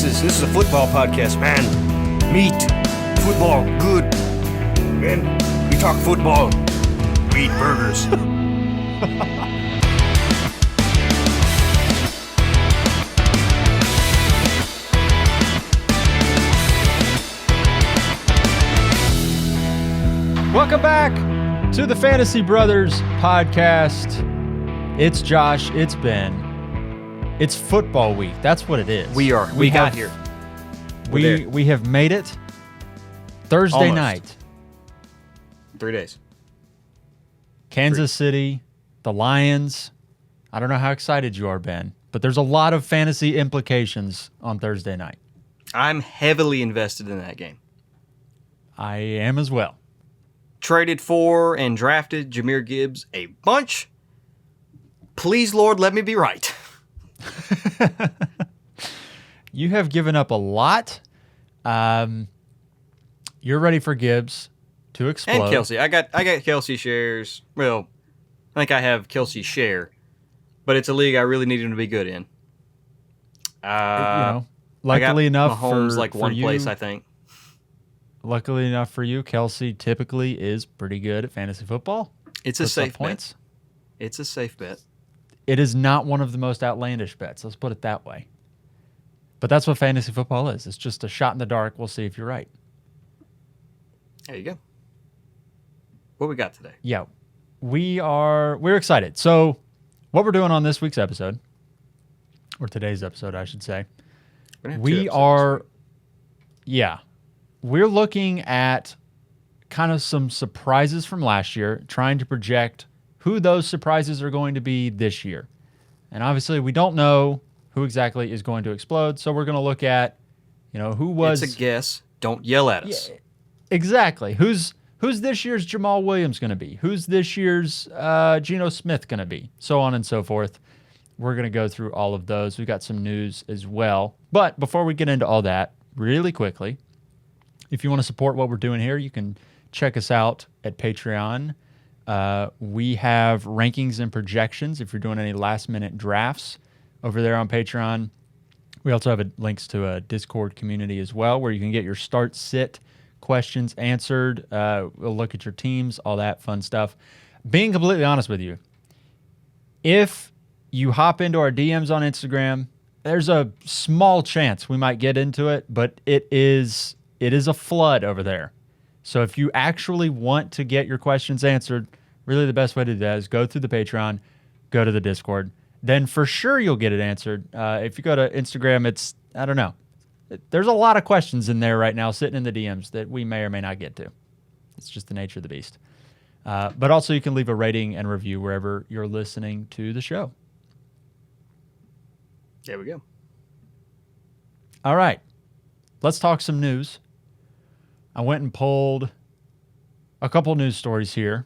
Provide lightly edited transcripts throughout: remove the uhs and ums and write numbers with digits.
is a football podcast, man. Meat, football, good. Man, we talk football. We eat burgers. Welcome back to the Fantasy Brothers podcast. It's Josh. It's Ben. It's football week. That's what it is. We are. We got here. We have made it. Thursday Almost. night. 3 days. Kansas City, the Lions. I don't know how excited you are, Ben, but there's a lot of fantasy implications on Thursday night. I'm heavily invested in that game. I am as well. Traded for and drafted Jahmyr Gibbs a bunch. Please, Lord, let me be right. You have given up a lot. You're ready for Gibbs to explode. And Kelsey. I got Kelsey shares. Well, I think I have Kelsey's share, but it's a league I really need him to be good in. Luckily enough Mahomes for, like for one you, place, I think. Luckily enough for you, Kelsey typically is pretty good at fantasy football. It's a Puts up safe points. bet. It's a safe bet. It is not one of the most outlandish bets. Let's put it that way. But that's what fantasy football is. It's just a shot in the dark. We'll see if you're right. There you go. What we got today? Yeah, we're excited. So what we're doing on this week's episode, or today's episode, I should say, we're looking at kind of some surprises from last year, trying to project who those surprises are going to be this year. And obviously we don't know who exactly is going to explode, so we're going to look at, who was... It's a guess. Don't yell at us. Yeah, exactly. Who's this year's Jamal Williams going to be? Who's this year's Geno Smith going to be? So on and so forth. We're going to go through all of those. We've got some news as well. But before we get into all that, really quickly, if you want to support what we're doing here, you can check us out at Patreon. We have rankings and projections if you're doing any last-minute drafts over there on Patreon. We also have links to a Discord community as well where you can get your start-sit questions answered. We'll look at your teams, all that fun stuff. Being completely honest with you, if you hop into our DMs on Instagram, there's a small chance we might get into it, but it is a flood over there. So if you actually want to get your questions answered, really the best way to do that is go through the Patreon, go to the Discord. Then for sure you'll get it answered. If you go to Instagram, I don't know. There's a lot of questions in there right now sitting in the DMs that we may or may not get to. It's just the nature of the beast. But also you can leave a rating and review wherever you're listening to the show. There we go. All right. Let's talk some news. I went and pulled a couple news stories here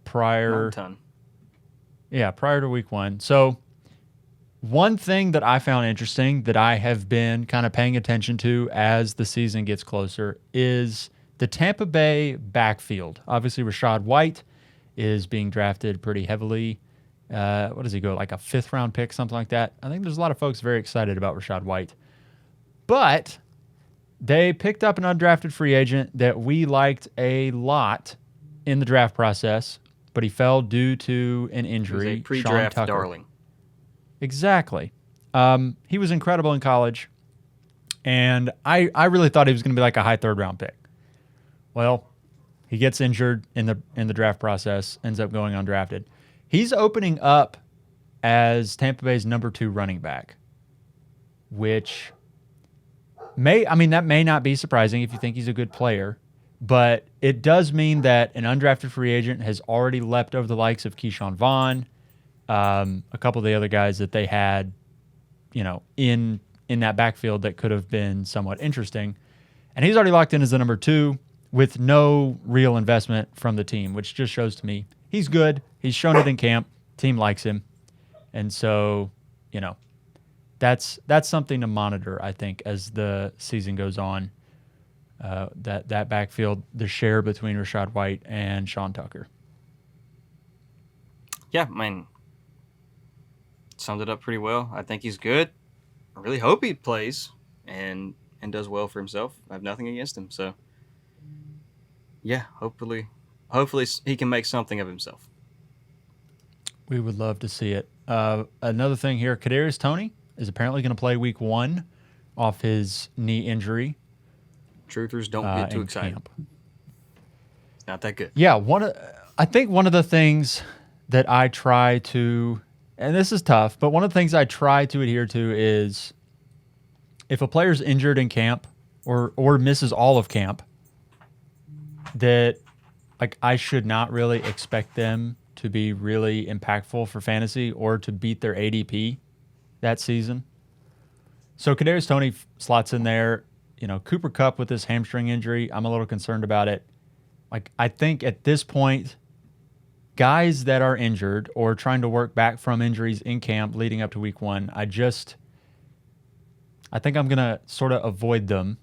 prior to week one. So one thing that I found interesting that I have been kind of paying attention to as the season gets closer is the Tampa Bay backfield. Obviously, Rachaad White is being drafted pretty heavily. What does he go, like a 5th-round pick, something like that? I think there's a lot of folks very excited about Rachaad White. But they picked up an undrafted free agent that we liked a lot in the draft process, but he fell due to an injury. He was a pre-draft Sean Tucker. darling. Exactly. He was incredible in college, and I really thought he was going to be like a high 3rd-round pick. Well, he gets injured in the draft process, ends up going undrafted. He's opening up as Tampa Bay's number 2 running back, which that may not be surprising if you think he's a good player, but it does mean that an undrafted free agent has already leapt over the likes of Keyshawn Vaughn, a couple of the other guys that they had, in that backfield that could have been somewhat interesting. And he's already locked in as the number 2 with no real investment from the team, which just shows to me he's good. He's shown it in camp. Team likes him. And so, that's something to monitor, I think, as the season goes on. That backfield, the share between Rachaad White and Sean Tucker. Yeah, summed it up pretty well. I think he's good. I really hope he plays and does well for himself. I have nothing against him. So, yeah, hopefully he can make something of himself. We would love to see it. Another thing here, Kadarius Toney is apparently going to play week 1 off his knee injury. Truthers, don't get too excited. Camp. It's not that good. Yeah, I think one of the things that I try to, and this is tough, but one of the things I try to adhere to is if a player's injured in camp or misses all of camp, that like I should not really expect them to be really impactful for fantasy or to beat their ADP that season. So Kadarius Toney slots in there. Cooper Kupp with his hamstring injury, I'm a little concerned about it. Like I think at this point, guys that are injured or trying to work back from injuries in camp leading up to week 1, I think I'm going to sort of avoid them,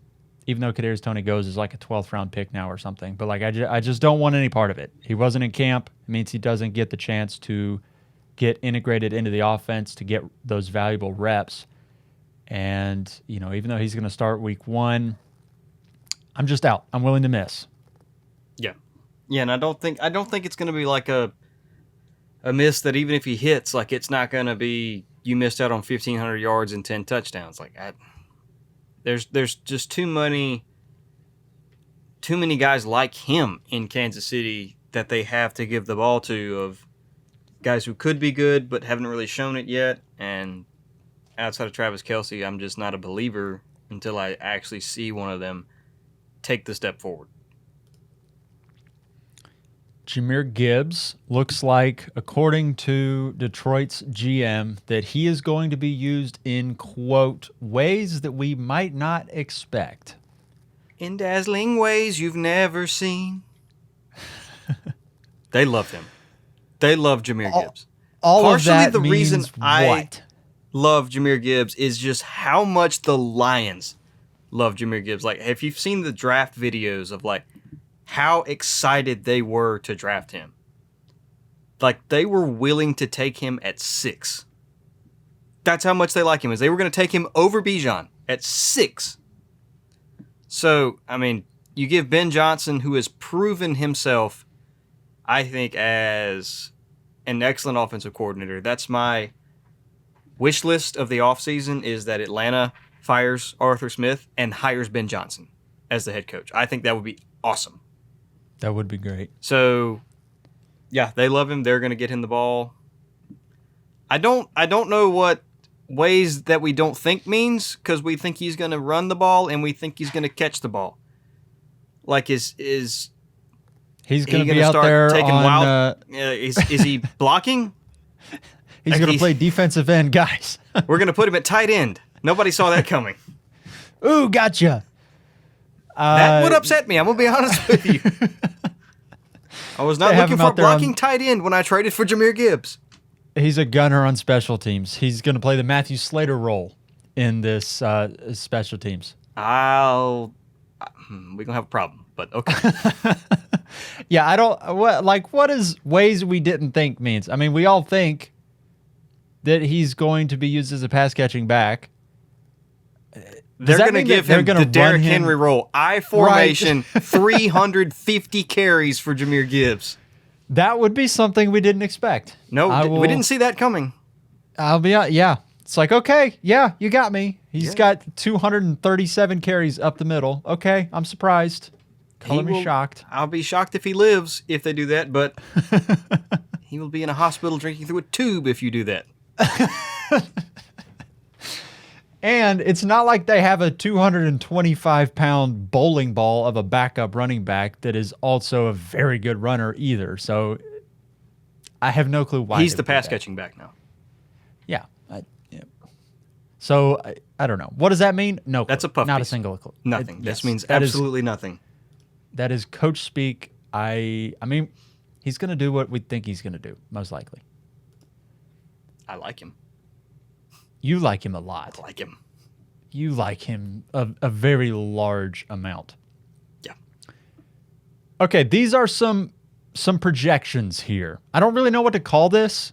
even though Kadarius Toney goes as like a 12th round pick now or something. But like I just don't want any part of it. He wasn't in camp. It means he doesn't get the chance to get integrated into the offense to get those valuable reps. And, even though he's going to start week 1, I'm just out. I'm willing to miss. Yeah. Yeah, and I don't think it's going to be like a miss that even if he hits, like it's not going to be you missed out on 1,500 yards and 10 touchdowns. Like there's just too many guys like him in Kansas City that they have to give the ball to, of guys who could be good but haven't really shown it yet. And outside of Travis Kelce, I'm just not a believer until I actually see one of them take the step forward. Jahmyr Gibbs looks like, according to Detroit's GM, that he is going to be used in, quote, ways that we might not expect. In dazzling ways you've never seen. They love him. They love Jahmyr Gibbs. Partially the reason what? I love Jahmyr Gibbs is just how much the Lions love Jahmyr Gibbs. Like, if you've seen the draft videos of like how excited they were to draft him. Like, they were willing to take him at 6. That's how much they like him, is they were going to take him over Bijan at 6. So, I mean, you give Ben Johnson, who has proven himself, I think, as an excellent offensive coordinator. That's my wish list of the offseason, is that Atlanta fires Arthur Smith and hires Ben Johnson as the head coach. I think that would be awesome. That would be great. So, yeah, they love him. They're going to get him the ball. I don't know what ways that we don't think means, because we think he's going to run the ball and we think he's going to catch the ball. Like, is he's going to be out there taking wild? Is he blocking? He's going to play defensive end, guys. We're going to put him at tight end. Nobody saw that coming. Ooh, gotcha. That would upset me. I'm going to be honest with you. I was not looking for a blocking tight end when I traded for Jahmyr Gibbs. He's a gunner on special teams. He's going to play the Matthew Slater role in this special teams. We're going to have a problem, but okay. Yeah, what is ways we didn't think means? I mean, we all think that he's going to be used as a pass-catching back. They're going to give him the Derrick Henry role. I formation, right. 350 carries for Jahmyr Gibbs. That would be something we didn't expect. No, we didn't see that coming. Yeah. It's like, okay, yeah, you got me. He's got 237 carries up the middle. Okay, I'm surprised. Color me shocked. I'll be shocked if he lives if they do that, but he will be in a hospital drinking through a tube if you do that. And it's not like they have a 225-pound bowling ball of a backup running back that is also a very good runner either. So I have no clue why. He's the pass-catching back now. Yeah. So I don't know. What does that mean? No clue. That's a puff Not piece. A single clue. Nothing. This means absolutely nothing. That is coach speak. I mean, he's going to do what we think he's going to do, most likely. I like him. You like him a lot. I like him. You like him a very large amount. Yeah. Okay, these are some projections here. I don't really know what to call this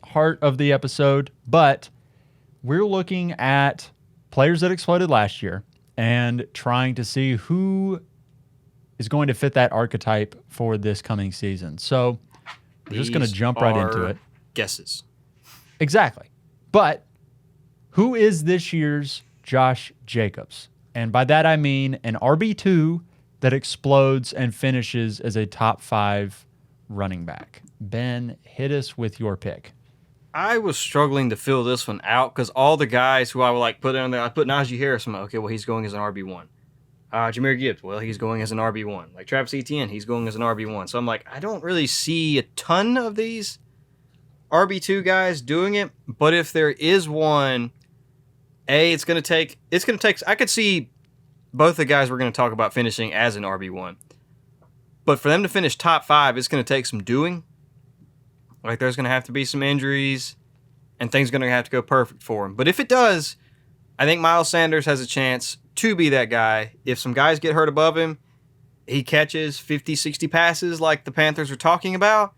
heart of the episode, but we're looking at players that exploded last year and trying to see who is going to fit that archetype for this coming season. So we're just going to jump right into it. Guesses. Exactly. But who is this year's Josh Jacobs? And by that I mean an RB2 that explodes and finishes as a top 5 running back. Ben, hit us with your pick. I was struggling to fill this one out because all the guys who I would like put in there, I put Najee Harris. I'm like, okay, well, he's going as an RB1. Jahmyr Gibbs, well, he's going as an RB1. Like Travis Etienne, he's going as an RB1. So I'm like, I don't really see a ton of these RB2 guys doing it. But if there is one, I could see both the guys we're going to talk about finishing as an RB1. But for them to finish top 5, it's going to take some doing. Like there's going to have to be some injuries and things are going to have to go perfect for him. But if it does, I think Miles Sanders has a chance to be that guy. If some guys get hurt above him, he catches 50, 60 passes like the Panthers are talking about,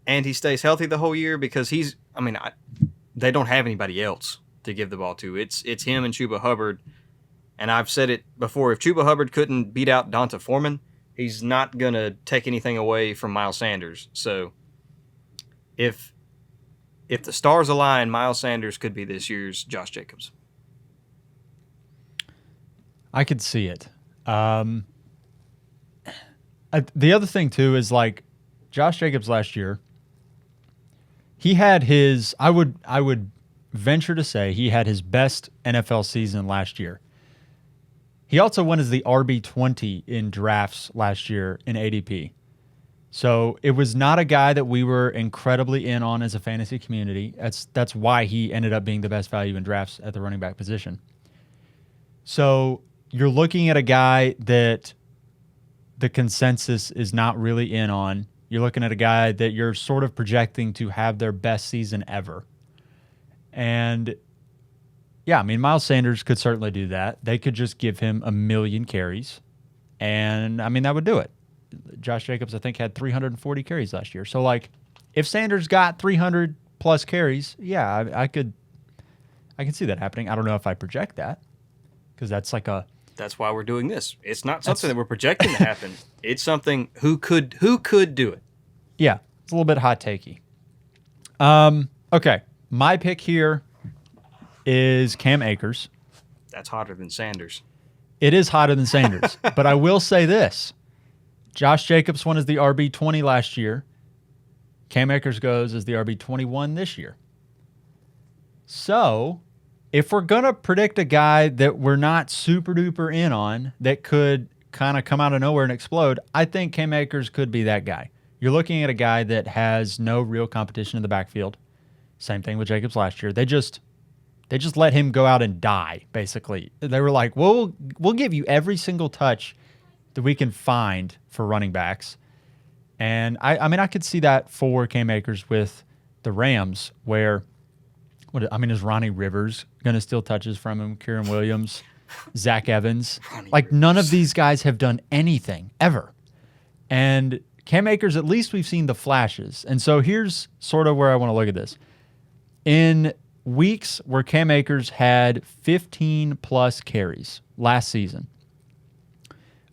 and he stays healthy the whole year because they don't have anybody else to give the ball to. It's him and Chuba Hubbard. And I've said it before, if Chuba Hubbard couldn't beat out Donta Foreman, he's not going to take anything away from Miles Sanders. So if the stars align, Miles Sanders could be this year's Josh Jacobs. I could see it. The other thing, too, is like Josh Jacobs last year, he had his, I would venture to say he had his best NFL season last year. He also won as the RB20 in drafts last year in ADP. So it was not a guy that we were incredibly in on as a fantasy community. That's why he ended up being the best value in drafts at the running back position. So you're looking at a guy that the consensus is not really in on. You're looking at a guy that you're sort of projecting to have their best season ever. And yeah, I mean, Miles Sanders could certainly do that. They could just give him 1 million carries. And I mean, that would do it. Josh Jacobs, I think, had 340 carries last year. So, like, if Sanders got 300 plus carries, yeah, I could see that happening. I don't know if I project that because that's like a. That's why we're doing this. It's not something that we're projecting to happen. It's something who could do it. Yeah, it's a little bit hot takey. Okay, my pick here is Cam Akers. That's hotter than Sanders. It is hotter than Sanders, but I will say this. Josh Jacobs won as the RB20 last year. Cam Akers goes as the RB21 this year. So, if we're going to predict a guy that we're not super duper in on that could kind of come out of nowhere and explode, I think Cam Akers could be that guy. You're looking at a guy that has no real competition in the backfield. Same thing with Jacobs last year. They just let him go out and die, basically. They were like, we'll give you every single touch that we can find for running backs. And I mean, I could see that for Cam Akers with the Rams, where, is Ronnie Rivers going to steal touches from him? Kieran Williams, Zach Evans. None of these guys have done anything ever. And Cam Akers, at least we've seen the flashes. And so here's sort of where I want to look at this. In weeks where Cam Akers had 15 plus carries last season,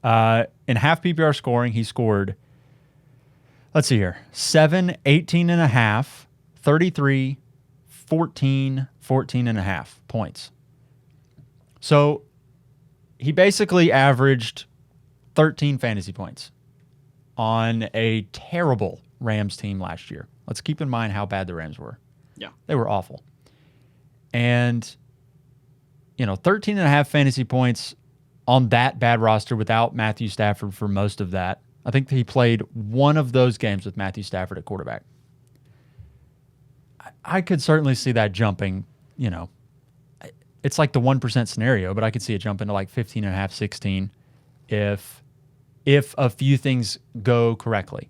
in half PPR scoring, he scored, let's see here, 7, 18 and a half, 33, 14, 14 and a half points. So he basically averaged 13 fantasy points on a terrible Rams team last year. Let's keep in mind how bad the Rams were. Yeah. They were awful. And, 13 and a half fantasy points on that bad roster without Matthew Stafford for most of that. I think he played one of those games with Matthew Stafford at quarterback. I could certainly see that jumping, it's like the 1% scenario, but I could see it jumping to like 15 and a half, 16 if a few things go correctly.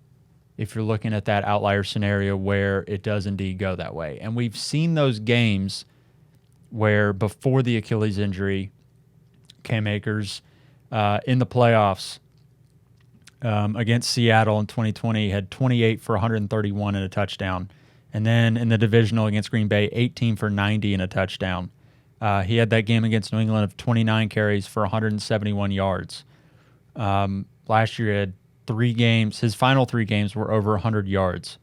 If you're looking at that outlier scenario where it does indeed go that way. And we've seen those games where before the Achilles injury, Cam Akers in the playoffs against Seattle in 2020 had 28 for 131 and a touchdown. And then in the divisional against Green Bay, 18 for 90 and a touchdown. He had that game against New England of 29 carries for 171 yards. Last year he had 3 games. His final 3 games were over 100 yards.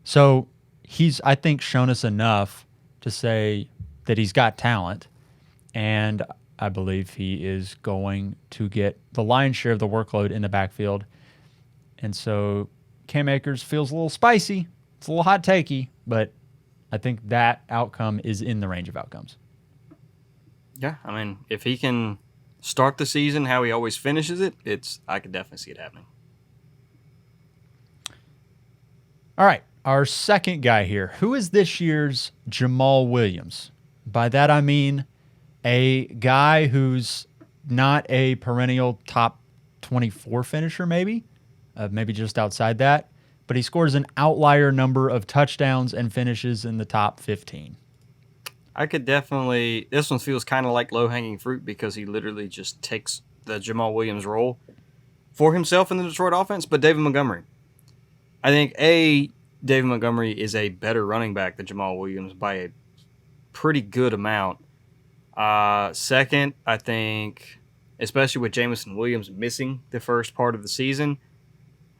So he's, I think, shown us enough to say that he's got talent. And I believe he is going to get the lion's share of the workload in the backfield. And so Cam Akers feels a little spicy. It's a little hot takey, but I think that outcome is in the range of outcomes. Yeah, I mean, if he can start the season how he always finishes it, I could definitely see it happening. All right, our second guy here. Who is this year's Jamal Williams? By that I mean a guy who's not a perennial top 24 finisher, maybe just outside that, but he scores an outlier number of touchdowns and finishes in the top 15. I could definitely. This one feels kind of like low-hanging fruit because he literally just takes the Jamal Williams role for himself in the Detroit offense. But David Montgomery, I think David Montgomery is a better running back than Jamal Williams by a pretty good amount. Second, I think, especially with Jameson Williams missing the first part of the season,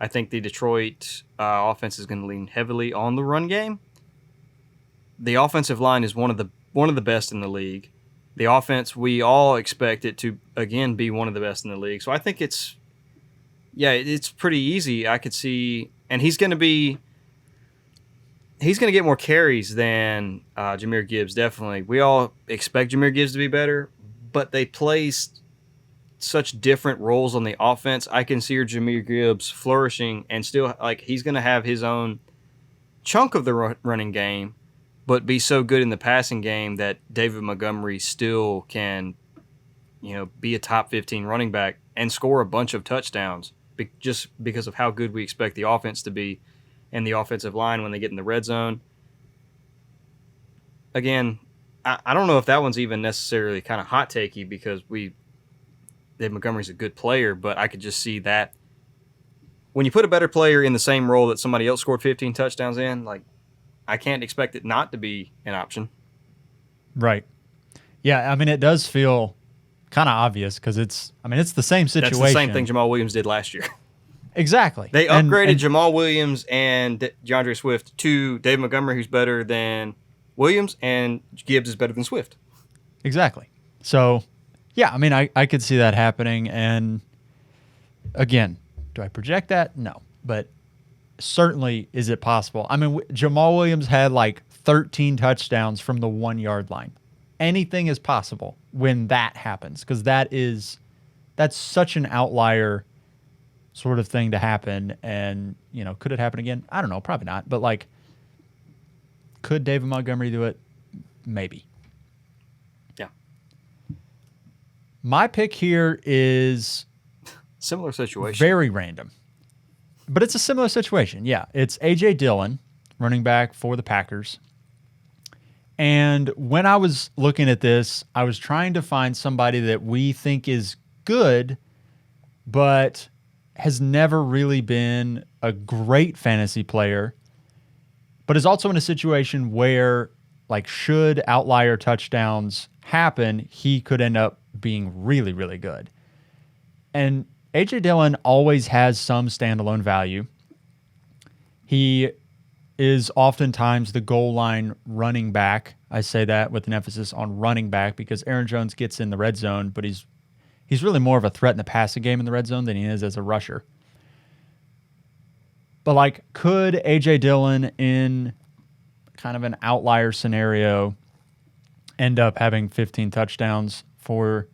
I think the Detroit offense is going to lean heavily on the run game. The offensive line is one of the best in the league. The offense, we all expect it to, again, be one of the best in the league. So I think it's pretty easy. I could see, and he's going to get more carries than Jahmyr Gibbs, definitely. We all expect Jahmyr Gibbs to be better, but they placed such different roles on the offense. I can see Jahmyr Gibbs flourishing and still, he's going to have his own chunk of the running game, but be so good in the passing game that David Montgomery still can, be a top 15 running back and score a bunch of touchdowns just because of how good we expect the offense to be and the offensive line when they get in the red zone. Again, I don't know if that one's even necessarily kind of hot takey because David Montgomery's a good player, but I could just see that when you put a better player in the same role that somebody else scored 15 touchdowns in, I can't expect it not to be an option. Right. Yeah, I mean, it does feel kind of obvious because it's the same situation. That's the same thing Jamal Williams did last year. Exactly. They upgraded Jamal Williams and DeAndre Swift to David Montgomery, who's better than Williams, and Gibbs is better than Swift. Exactly. So, yeah, I mean, I could see that happening. And again, do I project that? No. But certainly is it possible. I mean, Jamal Williams had 13 touchdowns from the 1-yard line. Anything is possible when that happens because that's such an outlier sort of thing to happen. And, could it happen again? I don't know. Probably not. But could David Montgomery do it? Maybe. Yeah. My pick here is similar situation. Very random. But it's a similar situation. Yeah. It's A.J. Dillon, running back for the Packers. And when I was looking at this, I was trying to find somebody that we think is good, but has never really been a great fantasy player, but is also in a situation where, should outlier touchdowns happen, he could end up being really, really good. And A.J. Dillon always has some standalone value. He is oftentimes the goal line running back. I say that with an emphasis on running back because Aaron Jones gets in the red zone, but he's really more of a threat in the passing game in the red zone than he is as a rusher. But could A.J. Dillon in kind of an outlier scenario end up having 15 touchdowns for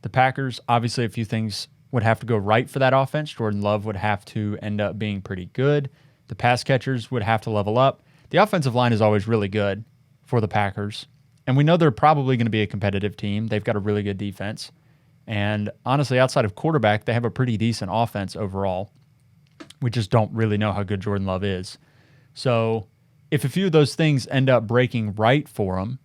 the Packers? Obviously, a few things would have to go right for that offense. Jordan Love would have to end up being pretty good. The pass catchers would have to level up. The offensive line is always really good for the Packers. And we know they're probably going to be a competitive team. They've got a really good defense. And honestly, outside of quarterback, they have a pretty decent offense overall. We just don't really know how good Jordan Love is. So if a few of those things end up breaking right for him,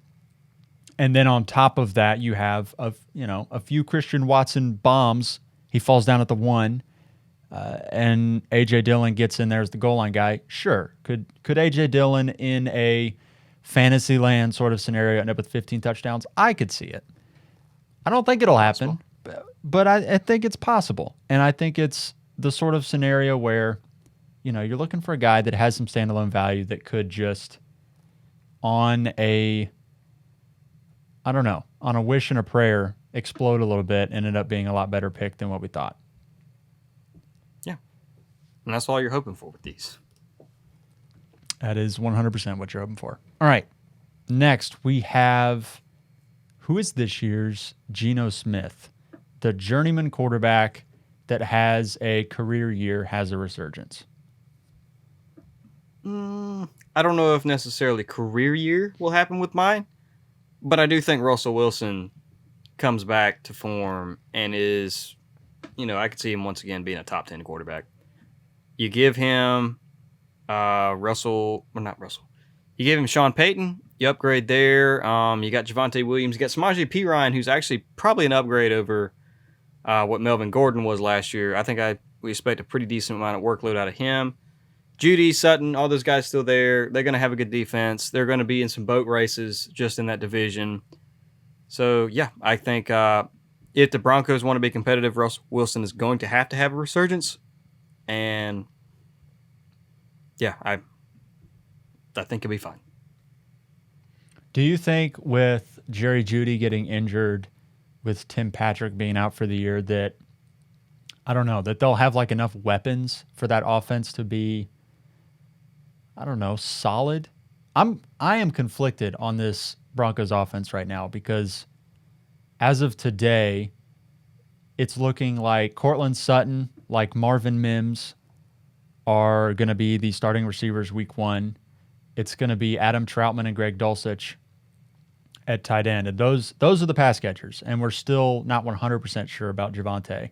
and then on top of that, you have a few Christian Watson bombs. He falls down at the 1, and A.J. Dillon gets in there as the goal line guy. Sure, could A.J. Dillon in a fantasy land sort of scenario, end up with 15 touchdowns. I could see it. I don't think it'll happen, but I think it's possible. And I think it's the sort of scenario where, you're looking for a guy that has some standalone value that could just on a wish and a prayer explode a little bit and end up being a lot better pick than what we thought. Yeah. And that's all you're hoping for with these. That is 100% what you're hoping for. All right. Next, we have, who is this year's Geno Smith? The journeyman quarterback that has a career year, has a resurgence. I don't know if necessarily career year will happen with mine, but I do think Russell Wilson comes back to form and is, I could see him once again being a top 10 quarterback. You give him You give him Sean Payton, you upgrade there. You got Javonte Williams, you got Samaje Perine, who's actually probably an upgrade over what Melvin Gordon was last year. I think we expect a pretty decent amount of workload out of him. Judy, Sutton, all those guys still there. They're going to have a good defense. They're going to be in some boat races just in that division. So, yeah, I think if the Broncos want to be competitive, Russell Wilson is going to have a resurgence. And, yeah, I think he'll be fine. Do you think with Jerry Jeudy getting injured, with Tim Patrick being out for the year, that, that they'll have like enough weapons for that offense to be, solid? I am conflicted on this Broncos offense right now because as of today, it's looking like Cortland Sutton, like Marvin Mims, are going to be the starting receivers week 1. It's going to be Adam Troutman and Greg Dulcich at tight end. And those are the pass catchers. And we're still not 100% sure about Javonte.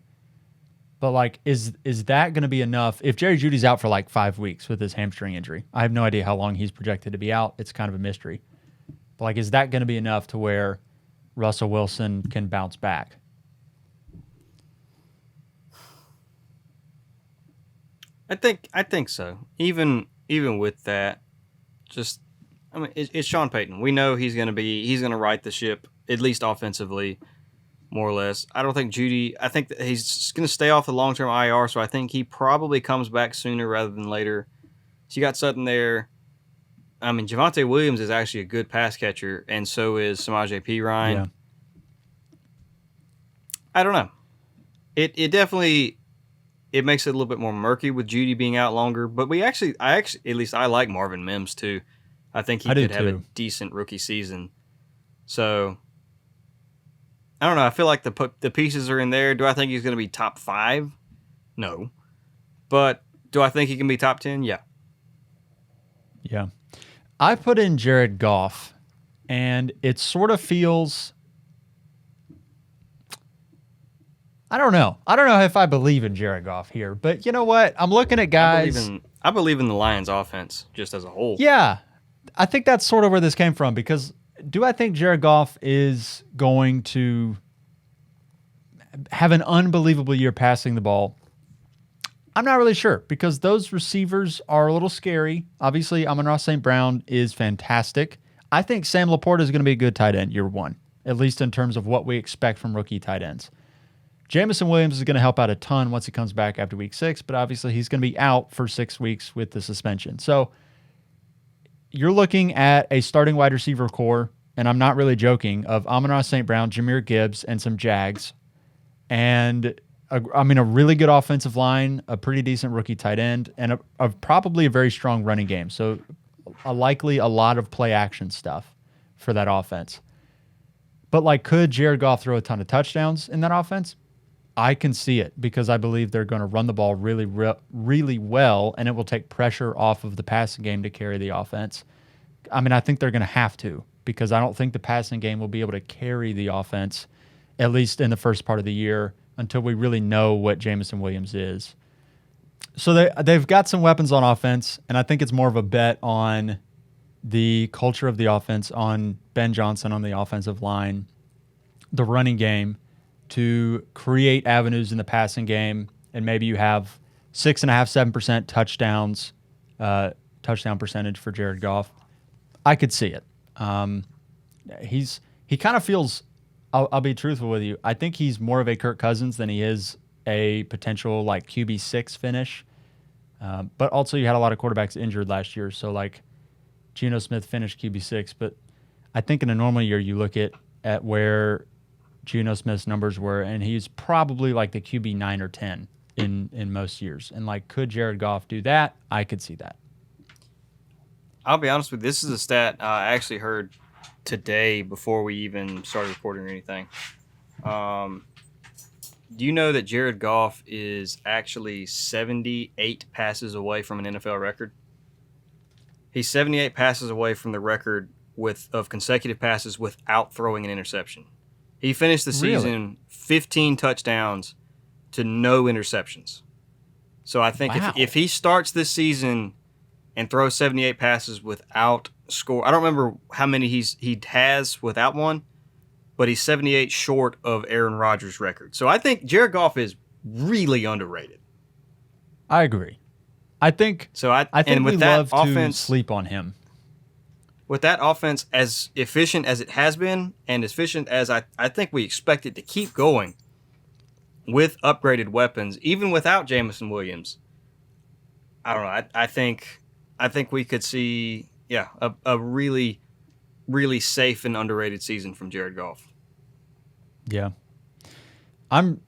But, is that going to be enough? If Jerry Jeudy's out for, 5 weeks with his hamstring injury, I have no idea how long he's projected to be out. It's kind of a mystery. But, is that going to be enough to where Russell Wilson can bounce back? I think so. Even with that, it's Sean Payton. We know he's going to right the ship, at least offensively, more or less. I don't think Jeudy, I think that he's going to stay off the long-term IR, so I think he probably comes back sooner rather than later. So you got Sutton there. Javonte Williams is actually a good pass catcher, and so is Samaje Perine. Yeah. I don't know. It definitely makes it a little bit more murky with Jeudy being out longer, but I like Marvin Mims too. I think he could have a decent rookie season. So I don't know. I feel like the pieces are in there. Do I think he's going to be top 5? No. But do I think he can be top 10? Yeah. Yeah. I put in Jared Goff, and it sort of feels... I don't know. I don't know if I believe in Jared Goff here, but you know what? I'm looking at guys... I believe in the Lions offense just as a whole. Yeah. I think that's sort of where this came from, because do I think Jared Goff is going to have an unbelievable year passing the ball? I'm not really sure, because those receivers are a little scary. Obviously, Amon-Ra St. Brown is fantastic. I think Sam Laporta is going to be a good tight end year 1, at least in terms of what we expect from rookie tight ends. Jamison Williams is going to help out a ton once he comes back after week 6, but obviously he's going to be out for 6 weeks with the suspension. So you're looking at a starting wide receiver core, and I'm not really joking, of Amon-Ra St. Brown, Jahmyr Gibbs, and some Jags. And a really good offensive line, a pretty decent rookie tight end, and probably a very strong running game. So likely a lot of play action stuff for that offense. But could Jared Goff throw a ton of touchdowns in that offense? I can see it, because I believe they're going to run the ball really, really well, and it will take pressure off of the passing game to carry the offense. I think they're going to have to, because I don't think the passing game will be able to carry the offense, at least in the first part of the year, until we really know what Jamison Williams is. So they've got some weapons on offense, and I think it's more of a bet on the culture of the offense, on Ben Johnson on the offensive line, the running game, to create avenues in the passing game, and maybe you have 6.5%, 7% touchdowns, touchdown percentage for Jared Goff. I could see it. He kind of feels. I'll be truthful with you. I think he's more of a Kirk Cousins than he is a potential like QB6 finish. But also, you had a lot of quarterbacks injured last year, so like Geno Smith finished QB6. But I think in a normal year, you look at where Geno Smith's numbers were, and he's probably like the QB 9 or 10 in most years. And like, could Jared Goff do that? I could see that. I'll be honest with you. This is a stat I actually heard today before we even started recording or anything. Do you know that Jared Goff is actually 78 passes away from an NFL record? He's 78 passes away from the record of consecutive passes without throwing an interception. He finished the season 15 touchdowns to no interceptions. So I think if he starts this season and throws 78 passes without score, I don't remember how many he has without one, but he's 78 short of Aaron Rodgers' record. So I think Jared Goff is really underrated. I agree. I think with we that love offense, to sleep on him. With that offense as efficient as it has been and as efficient as I think we expect it to keep going with upgraded weapons, even without Jameson Williams, I don't know. I think we could see a really, really safe and underrated season from Jared Goff. Yeah. I'm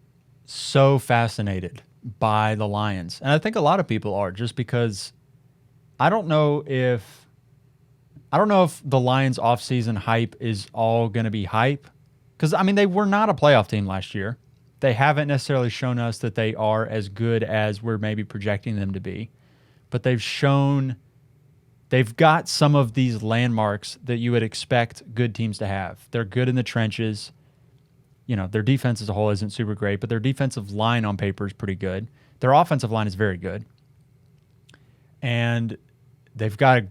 so fascinated by the Lions. And I think a lot of people are, just because I don't know if the Lions offseason hype is all going to be hype. Because, I mean, they were not a playoff team last year. They haven't necessarily shown us that they are as good as we're maybe projecting them to be. But they've got some of these landmarks that you would expect good teams to have. They're good in the trenches. You know, their defense as a whole isn't super great, but their defensive line on paper is pretty good. Their offensive line is very good. And they've got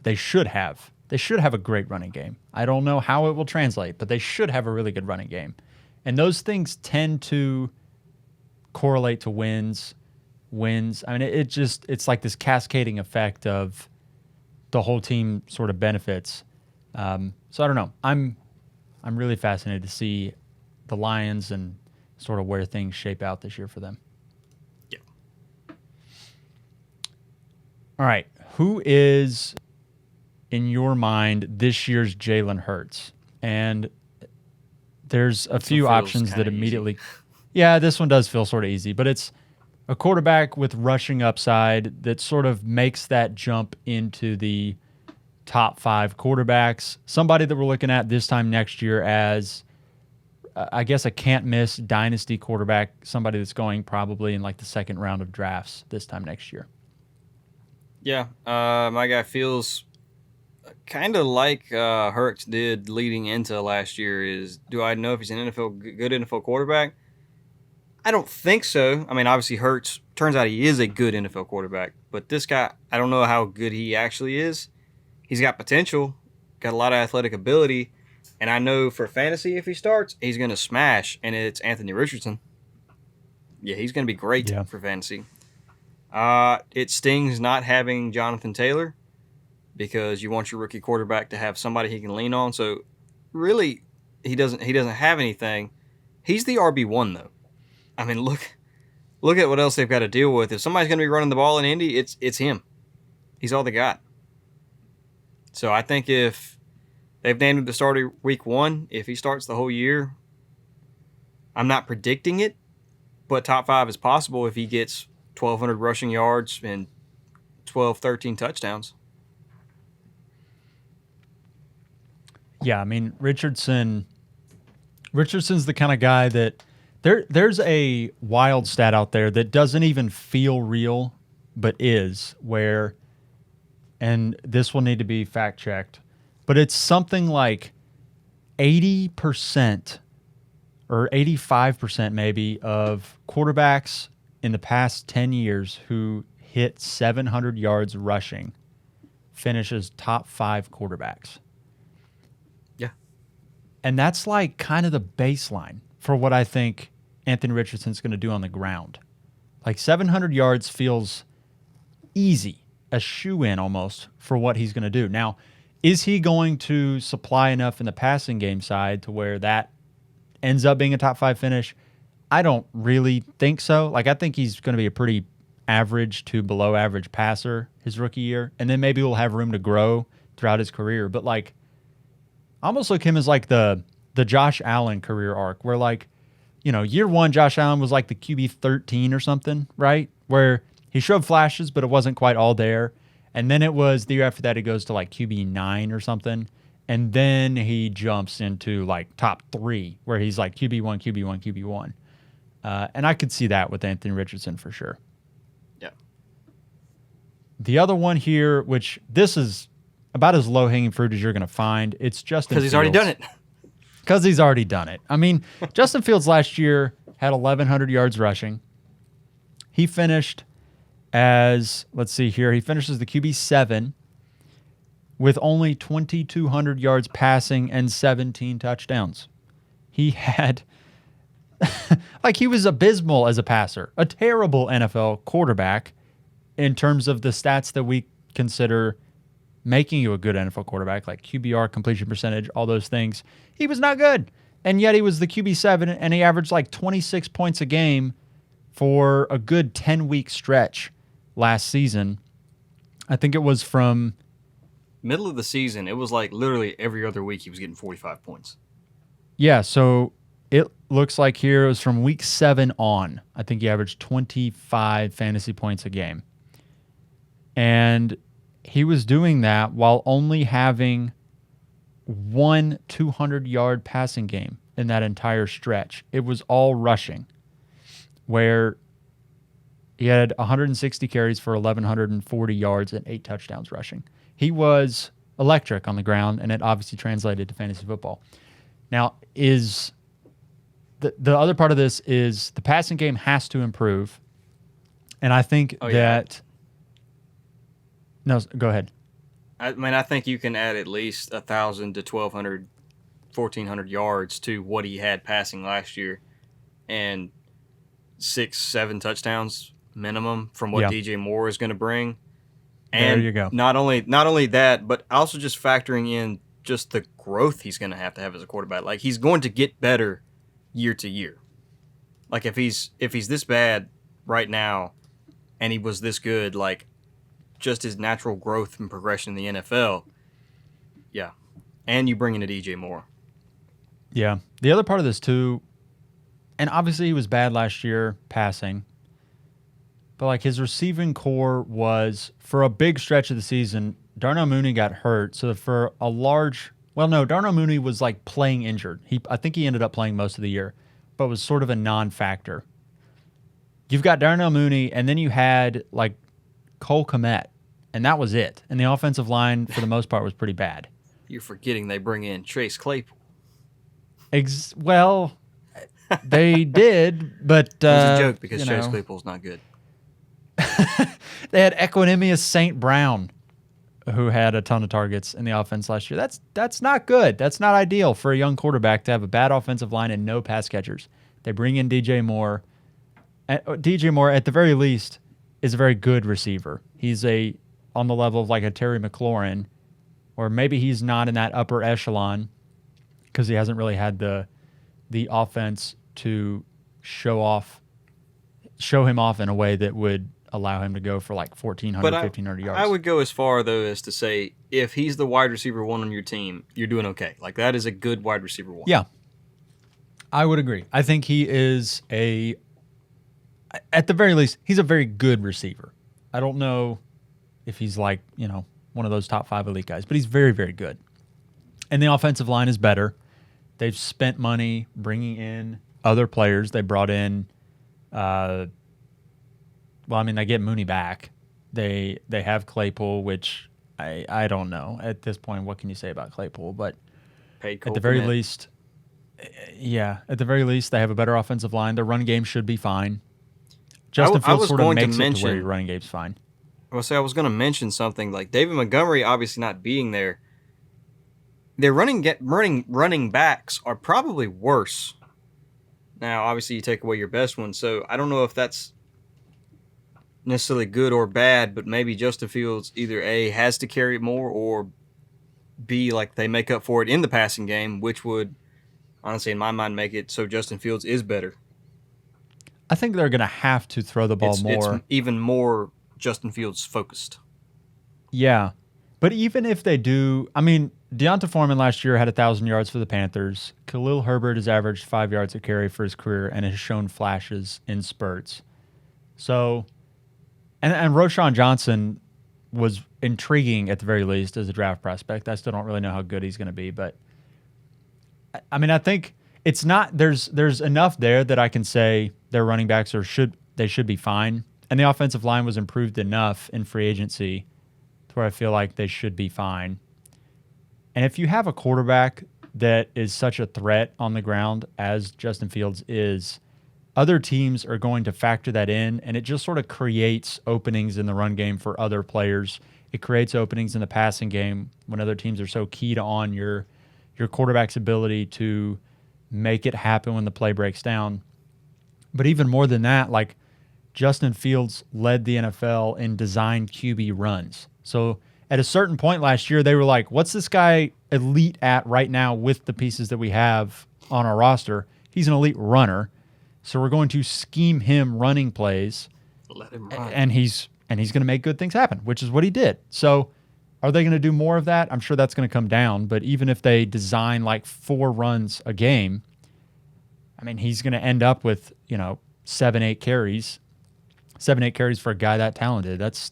they should have a great running game. I don't know how it will translate, but they should have a really good running game. And those things tend to correlate to wins. I mean, it's like this cascading effect of the whole team sort of benefits. So I don't know. I'm really fascinated to see the Lions and sort of where things shape out this year for them. Yeah. All right. Who is, in your mind, this year's Jalen Hurts? And there's a few options that immediately... Easy. Yeah, this one does feel sort of easy, but it's a quarterback with rushing upside that sort of makes that jump into the top 5 quarterbacks. Somebody that we're looking at this time next year as, I guess, a can't-miss dynasty quarterback, somebody that's going probably in like the second round of drafts this time next year. Yeah, my guy feels kind of like Hurts did leading into last year. Do I know if he's an good NFL quarterback? I don't think so. I mean, obviously Hurts, turns out he is a good NFL quarterback, but this guy, I don't know how good he actually is. He's got potential, got a lot of athletic ability, and I know for fantasy, if he starts, he's going to smash, and it's Anthony Richardson. Yeah, he's going to be great for fantasy. It stings not having Jonathan Taylor because you want your rookie quarterback to have somebody he can lean on. So really, he doesn't have anything. He's the RB1 though. I mean, look at what else they've got to deal with. If somebody's going to be running the ball in Indy, it's him. He's all they got. So I think if they've named him to start week 1, if he starts the whole year, I'm not predicting it, but top 5 is possible if he gets 1,200 rushing yards and 12, 13 touchdowns. Yeah, I mean, Richardson's the kind of guy that there's a wild stat out there that doesn't even feel real, but is, where, and this will need to be fact checked, but it's something like 80% or 85% maybe of quarterbacks in the past 10 years who hit 700 yards rushing finishes top 5 quarterbacks. Yeah. And that's like kind of the baseline for what I think Anthony Richardson's going to do on the ground. Like 700 yards feels easy, a shoe-in almost for what he's going to do. Now, Is he going to supply enough in the passing game side to where that ends up being a top 5 finish? I don't really think so. Like, I think he's going to be a pretty average to below average passer his rookie year, and then maybe we'll have room to grow throughout his career. But like, I almost look at him as like the Josh Allen career arc, where like, year 1 Josh Allen was like the QB 13 or something, right? Where he showed flashes, but it wasn't quite all there. And then it was the year after that, he goes to like QB 9 or something. And then he jumps into like top 3, where he's like QB1, QB1, QB1. And I could see that with Anthony Richardson for sure. Yeah. The other one here, which this is about as low-hanging fruit as you're going to find, it's Justin Fields. Because he's already done it. Because he's already done it. I mean, Justin Fields last year had 1,100 yards rushing. He finished as, let's see here, he finishes the QB 7 with only 2,200 yards passing and 17 touchdowns. He had, like, he was abysmal as a passer, a terrible NFL quarterback in terms of the stats that we consider making you a good NFL quarterback, like QBR, completion percentage, all those things. He was not good. And yet he was the QB 7, and he averaged like 26 points a game for a good 10-week stretch last season. I think it was from middle of the season. It was like literally every other week he was getting 45 points. Yeah, so it looks like here it was from week 7 on. I think he averaged 25 fantasy points a game. And he was doing that while only having one 200-yard passing game in that entire stretch. It was all rushing, where he had 160 carries for 1,140 yards and 8 touchdowns rushing. He was electric on the ground, and it obviously translated to fantasy football. Now, is the other part of this is the passing game has to improve, and I think that... No, go ahead. I mean, I think you can add at least 1,000 to 1,200, 1,400 yards to what he had passing last year, and 6-7 touchdowns minimum from what DJ Moore is going to bring. And there you go. Not only that, but also just factoring in just the growth he's going to have as a quarterback. Like, he's going to get better year to year. Like, if he's this bad right now, and he was this good, like, just his natural growth and progression in the NFL, yeah. And you bring in a DJ Moore. Yeah. The other part of this, too, and obviously he was bad last year passing, but like his receiving core was, for a big stretch of the season, Darnell Mooney got hurt. So for a large, Darnell Mooney was like playing injured. I think he ended up playing most of the year, but was sort of a non-factor. You've got Darnell Mooney, and then you had like Cole Kmet, and that was it. And the offensive line, for the most part, was pretty bad. You're forgetting they bring in Chase Claypool. Well, they did, but... it was a joke because Chase Claypool's not good. They had Equanimous St. Brown, who had a ton of targets in the offense last year. That's not good. That's not ideal for a young quarterback to have a bad offensive line and no pass catchers. They bring in DJ Moore. DJ Moore, at the very least, is a very good receiver. He's on the level of like a Terry McLaurin, or maybe he's not in that upper echelon because he hasn't really had the offense to show him off in a way that would allow him to go for like 1,400, 1,500 yards. I would go as far, though, as to say if he's the wide receiver 1 on your team, you're doing okay. Like, that is a good wide receiver 1. Yeah, I would agree. I think he is at the very least, he's a very good receiver. I don't know if he's like, one of those top 5 elite guys, but he's very, very good. And the offensive line is better. They've spent money bringing in other players. They brought in, they get Mooney back. They have Claypool, which I don't know. At this point, what can you say about Claypool? But at the very least, at the very least, they have a better offensive line. Their run game should be fine. Justin Fields sort of makes it to where your running game's fine. I was going to mention something like David Montgomery obviously not being there. Their running backs are probably worse. Now, obviously, you take away your best one, so I don't know if that's necessarily good or bad, but maybe Justin Fields either A, has to carry it more, or be like they make up for it in the passing game, which would honestly, in my mind, make it so Justin Fields is better. I think they're going to have to throw the ball more. It's even more Justin Fields focused. Yeah. But even if they do, I mean, Deonta Foreman last year had 1,000 yards for the Panthers. Khalil Herbert has averaged 5 yards a carry for his career and has shown flashes in spurts. So, and Roshan Johnson was intriguing at the very least as a draft prospect. I still don't really know how good he's going to be, but I mean, I think it's not there's enough there that I can say their running backs should be fine, and the offensive line was improved enough in free agency to where I feel like they should be fine. And if you have a quarterback that is such a threat on the ground as Justin Fields is, other teams are going to factor that in, and it just sort of creates openings in the run game for other players. It creates openings in the passing game when other teams are so keyed on your quarterback's ability to make it happen when the play breaks down. But even more than that, like Justin Fields led the NFL in designed QB runs. So at a certain point last year, they were like, what's this guy elite at right now with the pieces that we have on our roster? He's an elite runner. So we're going to scheme him running plays, Let him run. and he's going to make good things happen, which is what he did. So are they going to do more of that? I'm sure that's going to come down. But even if they design like 4 runs a game, I mean, he's going to end up with 7-8 carries. 7-8 carries for a guy that talented. That's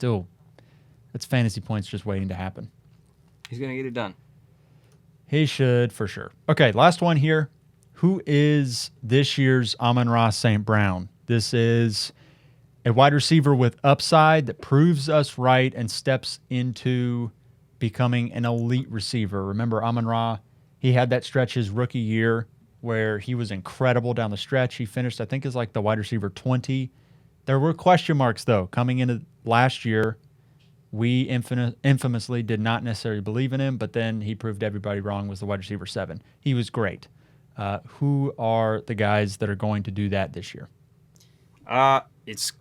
fantasy points just waiting to happen. He's going to get it done. He should for sure. Okay, last one here. Who is this year's Amon-Ra St. Brown? This is a wide receiver with upside that proves us right and steps into becoming an elite receiver. Remember, Amon-Ra, he had that stretch his rookie year where he was incredible down the stretch. He finished, I think, as like the wide receiver 20. There were question marks, though, coming into last year. We infamously did not necessarily believe in him, but then he proved everybody wrong, was the wide receiver 7. He was great. Who are the guys that are going to do that this year? It's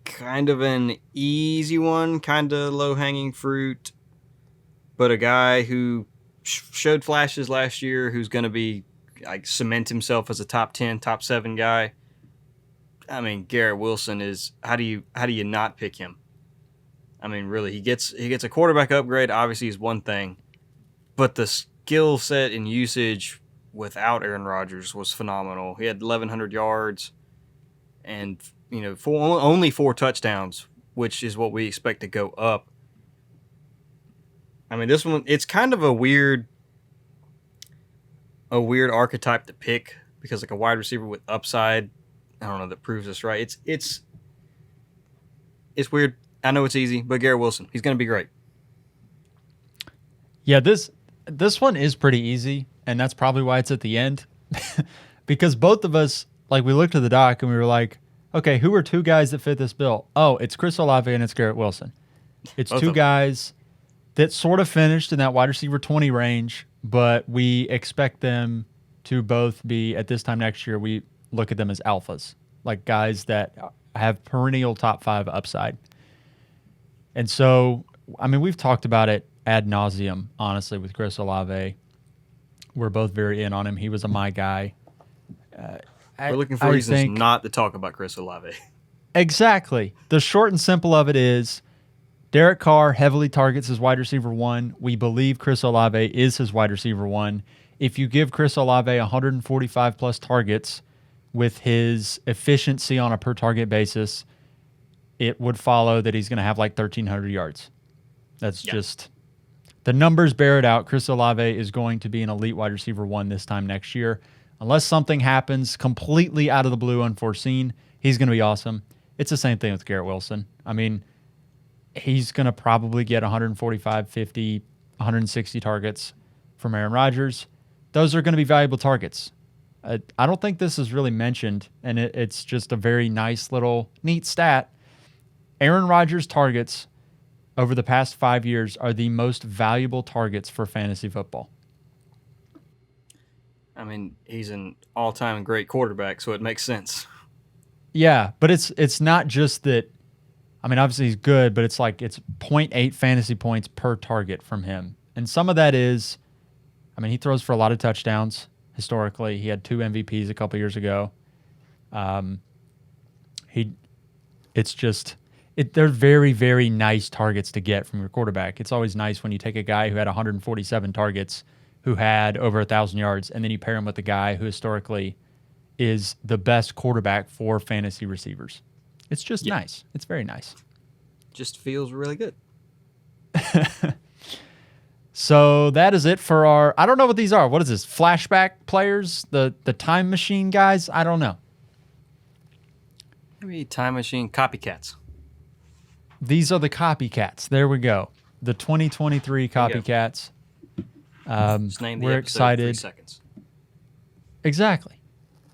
kind of an easy one, kind of low-hanging fruit, but a guy who showed flashes last year, who's going to be cement himself as a top 10, top 7 guy. I mean, Garrett Wilson is how do you not pick him? I mean, really, he gets a quarterback upgrade. Obviously, is one thing, but the skill set and usage without Aaron Rodgers was phenomenal. He had 1,100 yards and only 4 touchdowns, which is what we expect to go up. I mean, this one, it's kind of a weird archetype to pick because like a wide receiver with upside, I don't know, that proves us right. It's weird. I know it's easy, but Garrett Wilson, he's going to be great. Yeah, this one is pretty easy, and that's probably why it's at the end. Because both of us, like, we looked at the doc and we were like, okay, who are 2 guys that fit this bill? Oh, it's Chris Olave and it's Garrett Wilson. It's Both 2 of them. guys that sort of finished in that wide receiver 20 range, but we expect them to both be, at this time next year, we look at them as alphas, like guys that have perennial top 5 upside. And so, I mean, we've talked about it ad nauseum, honestly, with Chris Olave. We're both very in on him. He was a my guy. We're looking for reasons not to talk about Chris Olave. Exactly. The short and simple of it is Derek Carr heavily targets his wide receiver 1. We believe Chris Olave is his wide receiver 1. If you give Chris Olave 145 plus targets with his efficiency on a per target basis, it would follow that he's going to have like 1,300 yards. That's just the numbers bear it out. Chris Olave is going to be an elite wide receiver 1 this time next year. Unless something happens completely out of the blue, unforeseen, he's going to be awesome. It's the same thing with Garrett Wilson. I mean, he's going to probably get 145, 50, 160 targets from Aaron Rodgers. Those are going to be valuable targets. I don't think this is really mentioned, and it's just a very nice little neat stat. Aaron Rodgers' targets over the past 5 years are the most valuable targets for fantasy football. I mean, he's an all-time great quarterback, so it makes sense. Yeah, but it's not just that. I mean, obviously he's good, but it's like it's 0.8 fantasy points per target from him. And some of that is, I mean, he throws for a lot of touchdowns historically. He had 2 MVPs a couple years ago. They're very, very nice targets to get from your quarterback. It's always nice when you take a guy who had 147 targets, who had over 1,000 yards, and then you pair him with a guy who historically is the best quarterback for fantasy receivers. It's just nice. It's very nice. Just feels really good. So that is it for our, I don't know what these are. What is this? Flashback players? The time machine guys? I don't know. Maybe time machine copycats. These are the copycats. There we go. The 2023 copycats. Just name the we're episode excited. 3 seconds. Exactly.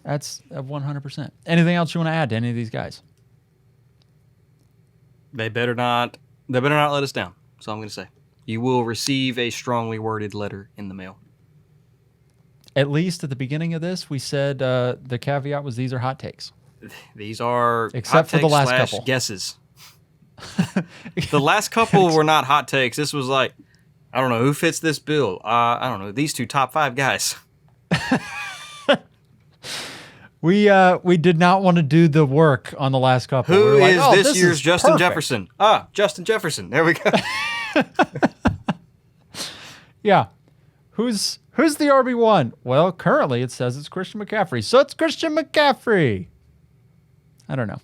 That's 100%. Anything else you want to add to any of these guys? They better not let us down. That's all I'm going to say. You will receive a strongly worded letter in the mail. At least at the beginning of this, we said the caveat was these are hot takes. These are except for the last / couple guesses. The last couple were not hot takes. This was like, I don't know who fits this bill. I don't know, these 2 top 5 guys. We did not want to do the work on the last couple. Who we is like, this year's is Justin perfect. Jefferson? Justin Jefferson. There we go. Yeah. Who's the RB1? Well, currently it says it's Christian McCaffrey. So it's Christian McCaffrey. I don't know.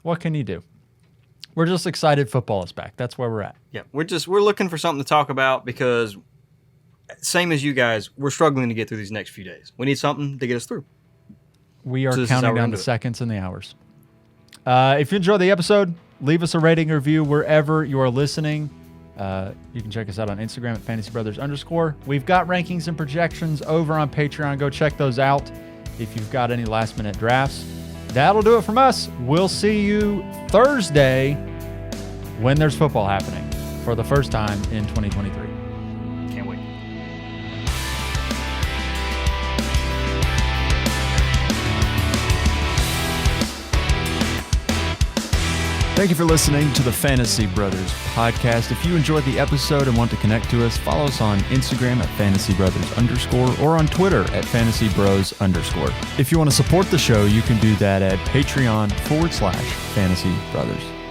What can you do? We're just excited football is back. That's where we're at. Yeah, we're looking for something to talk about because same as you guys, we're struggling to get through these next few days. We need something to get us through. We are So this is counting how we're down gonna the do it. seconds and the hours. If you enjoyed the episode, leave us a rating or review wherever you are listening. You can check us out on Instagram at @FantasyBrothers_. We've got rankings and projections over on Patreon. Go check those out if you've got any last-minute drafts. That'll do it from us. We'll see you Thursday when there's football happening for the first time in 2023. Can't wait. Thank you for listening to the Fantasy Brothers podcast. If you enjoyed the episode and want to connect to us, follow us on Instagram at @FantasyBrothers_ or on Twitter at @FantasyBros_. If you want to support the show, you can do that at Patreon /FantasyBrothers.